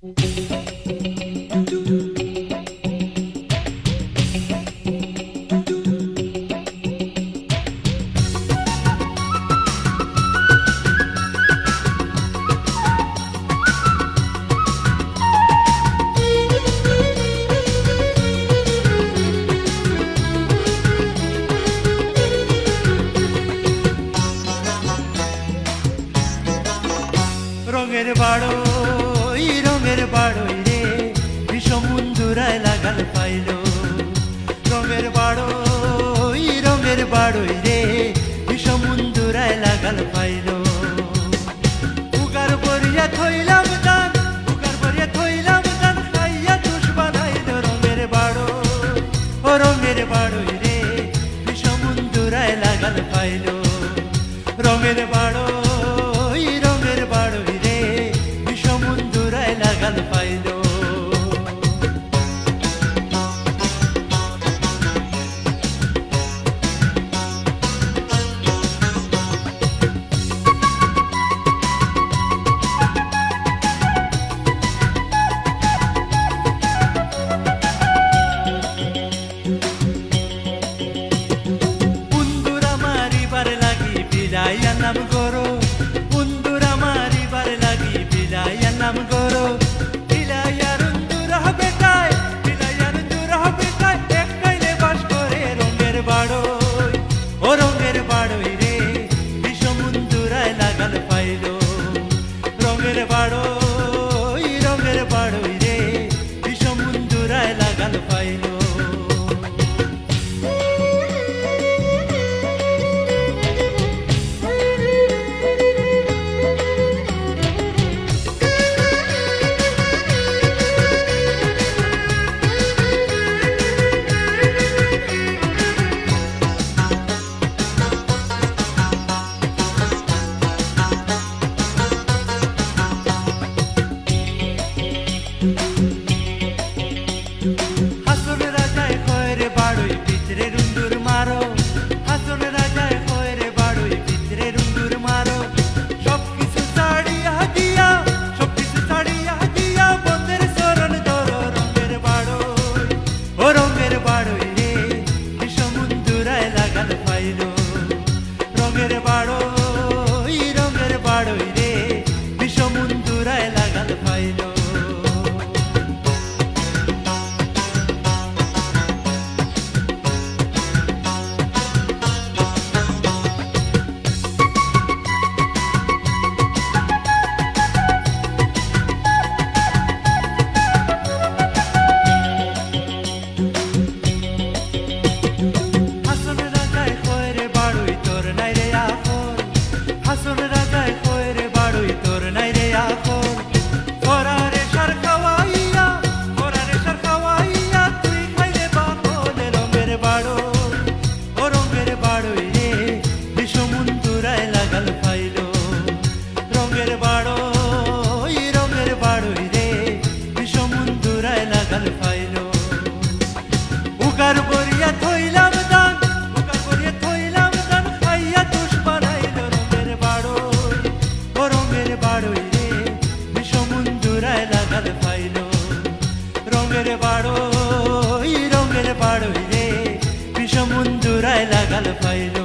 রঙের বাড়ই রে বিষম বন্ধুরায় লাগাল পাইল। রঙের বাড়ই রে বিষম বন্ধুরায় লাগাল পাইল। উগার বরিয়া থইলাম দান খাইয়া তুষ বানাইল। রঙের বাড়ই রে বিষম বন্ধুরায় লাগাল পাইল। রঙের বাড়ই রে বিষম বন্ধুরায় লাগাল পাইল। আনলাম গরো বন্ধুরা মারিবার লাগি বিলাই আনলাম গরো। বিলাইয়ার হবে তাই একটাইলে বাস করে। রঙের বাড়ই রে বিষম বন্ধুরায় লাগাল পাইল। রঙের বাড়ই রে বিষম বন্ধুরায় লাগাল পাইল। হাসন রাজায় কয় রে বাড়ই ভিতরে রুন্দুর মারো। হাসন রাজায় কয় রে বাড়ই ভিতরে রুন্দুর মারো। সবকিছু ছাড়িয়া দিয়া বন্ধের চরণ ধরো। রঙের বাড়ই রে বিষম বন্ধুরায় লাগাল পাইল। রঙের বাড়ই রে বিষম বন্ধুরায় লাগাল পাইল। হাসন রাজায় কয় রে বাড়ই তোর নাই রে আপন। করারে সার খাওয়াইয়া তুই খাইলে বাপন। রঙের বাড়ই রে বিষম বন্ধুরায় লাগাল পাইল। রঙের বাড়ই রে বিষম বন্ধুরায় লাগাল পাইল। উগার বরিয়া থইলাম দান খাইয়া তুষ বানাইল। রঙের বাড়ই রে বিষম বন্ধুরায় লাগাল পাইল। রঙের বাড়ই রে বিষম বন্ধুরায় লাগাল পাইল।